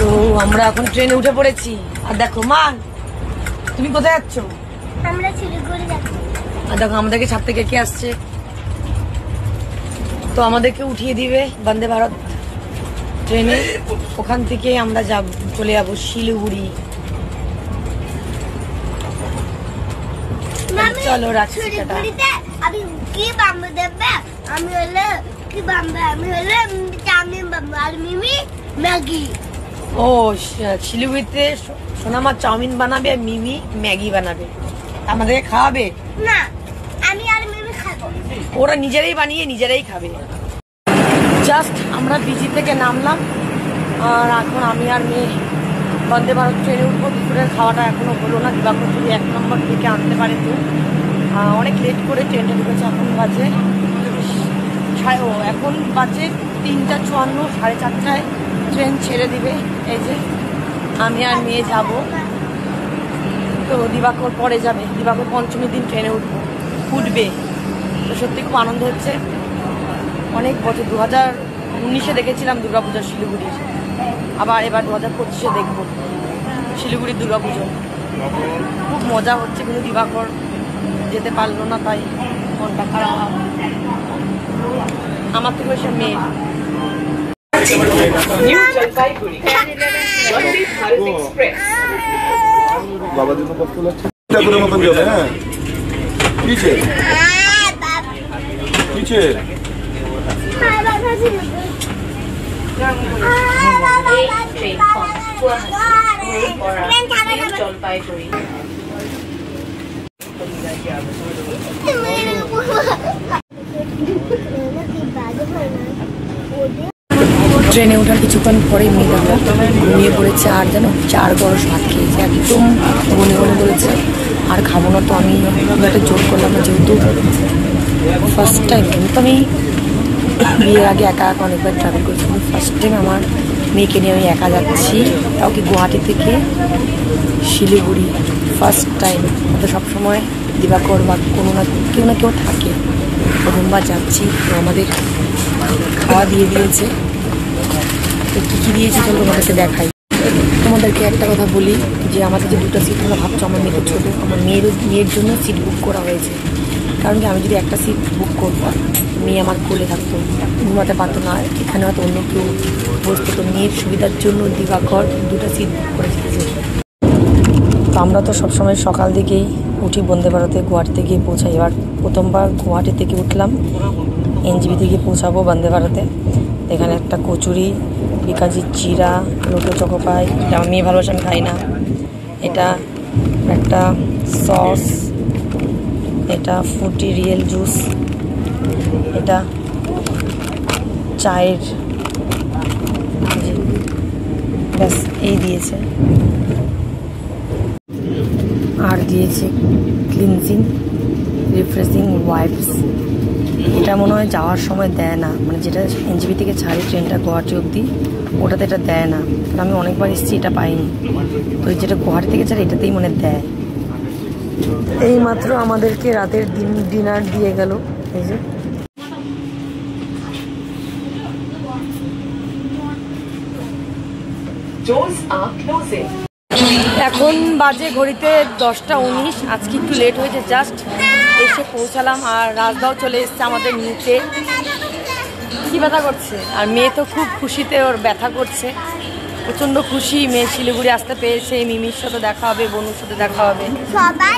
তো আমরা এখন ট্রেনে উঠে পড়েছি। আর দেখো মা, তুমি কোথায় যাচ্ছ? আমরা শিলিগুড়ি যাচ্ছি। আর দেখো আমাদেরকে ছাড়তে কে কে আসছে। তো আমাদেরকে উঠিয়ে দিবে বন্দে ভারত ট্রেনে। ওখান থেকে আমরা চলে যাবো শিলিগুড়ি। চলো রাখছি। আমি কি বাম্বু দেবে? আমি হলো কি বাম্বু? আমি হলো চাউমিন বাম্বু আর মিমি ম্যাগি। ও শিলিগুড়িতে সোনামা চাউমিন বানাবে আর মিমি ম্যাগি বানাবে, আমাদেরকে খাওয়াবে না। আমি আর মিমি খাবো। ওরা নিজেরাই বানিয়ে নিজেরাই খাবে। জাস্ট আমরা বিজি থেকে নামলাম আর এখন আমি আর মেয়ে বন্দে ভারত ট্রেনে উঠবো। দুপুরের খাওয়াটা এখনো হলো না। দিবাকর যদি 1 নম্বর থেকে আনতে পারে তো। অনেক লেট করে ট্রেনটা ঢুকেছে। এখন বাজে এখন বাজে 3:54, 4:30টায় ট্রেন ছেড়ে দিবে। এই যে আমি আর মেয়ে যাব। তো দিবাকর পরে যাবে। দিবাকর পঞ্চমীর দিন ট্রেনে উঠবে। তো সত্যি খুব আনন্দ হচ্ছে। অনেক বছর 2019-এ দেখেছিলাম দুর্গাপূজা শিলিগুড়ির, আবার এবার 2025-এ দেখবো শিলিগুড়ির দুর্গাপুজো। খুব মজা হচ্ছে, কিন্তু দিবাকর যেতে পারলো না, তাই মনটা খারাপ। আমার থেকে ওই সব মেয়ে। ট্রেনে ওঠার কিছুক্ষণ পরেই মেয়ে ঘুমিয়ে পড়েছে। আর যেন 4 গরস ভাত খেয়েছে, একদম গলে গলে বলেছে আর খাবো না। তো আমি একটা জোর করলাম, যেহেতু ফার্স্ট টাইম, কিন্তু আমি বিয়ের আগে একা একা অনেকবার ট্রাভেল করেছি, ফার্স্ট টাইম আমার মেয়েকে নিয়ে আমি একা যাচ্ছি, তাও কি গুয়াহাটি থেকে শিলিগুড়ি। First time. তো সবসময় দিবাকর বা কোনো না কেউ না কেউ থাকে। প্রথমবার যাচ্ছি। তো আমাদের খাওয়া দিয়ে দিয়েছে। তো কী কী দিয়েছে চলো তোমাদেরকে দেখাই। তোমাদেরকে একটা কথা বলি যে আমাদের যে 2টা সিট, তোমরা ভাবছো আমার মেয়ে তো ছোটো, আমার মেয়ের জন্য সিট বুক করা হয়েছে। কারণ কি আমি যদি একটা সিট বুক করতাম, মেয়ে আমার কোলে থাকতো, ঘুমাতে পারতো না, এখানে হয়তো অন্য কেউ বসতো। তো মেয়ের সুবিধার জন্য দিবাকর 2টা সিট বুক করেছে। তো আমরা তো সবসময় সকাল দিকেই উঠি বন্দে ভারতে, গুয়াহাটিতে গিয়ে পৌঁছাই। এবার প্রথমবার গুয়াহাটি থেকে উঠলাম, এনজিবি থেকে পৌঁছাবো বন্দে ভারতে। এখানে একটা কচুরি, বিকাজির চিরা, লোটো চকো পাই, এটা আমার মেয়ে ভালোবাসে, আমি খাই না। এটা একটা সস, এটা ফ্রুটি রিয়েল জুস, এটা চায়ের, ব্যাস এই দিয়েছে। আর দিয়েছে ক্লিনজিং রিফ্রেশিং ওয়াইপস। এটা মনে হয় যাওয়ার সময় দেয় না, মানে যেটা এনজিবি থেকে ছাড়ি ট্রেনটা গুয়াহাটি অবধি, ওটাতে এটা দেয় না। কারণ আমি অনেকবার এসেছি, এটা পাইনি। তো যেটা গুয়াহাটি থেকে ছাড়ি এটাতেই মনে দেয়। এই মাত্র আমাদেরকে রাতের ডিনার দিয়ে গেল। এই যে এখন বাজে ঘড়িতে 10টা 19। আজকে একটু লেট হয়েছে, জাস্ট এসে পৌঁছালাম। আর রাজদাও চলে এসছে আমাদের নিতে। কি ব্যথা করছে? আর মেয়ে তো খুব খুশিতে, ওর ব্যথা করছে, প্রচন্ড খুশি। মেয়ে শিলিগুড়ি আসতে পেরেছে, মিমির সাথে দেখা হবে, বনুর সাথে দেখা হবে। সবাই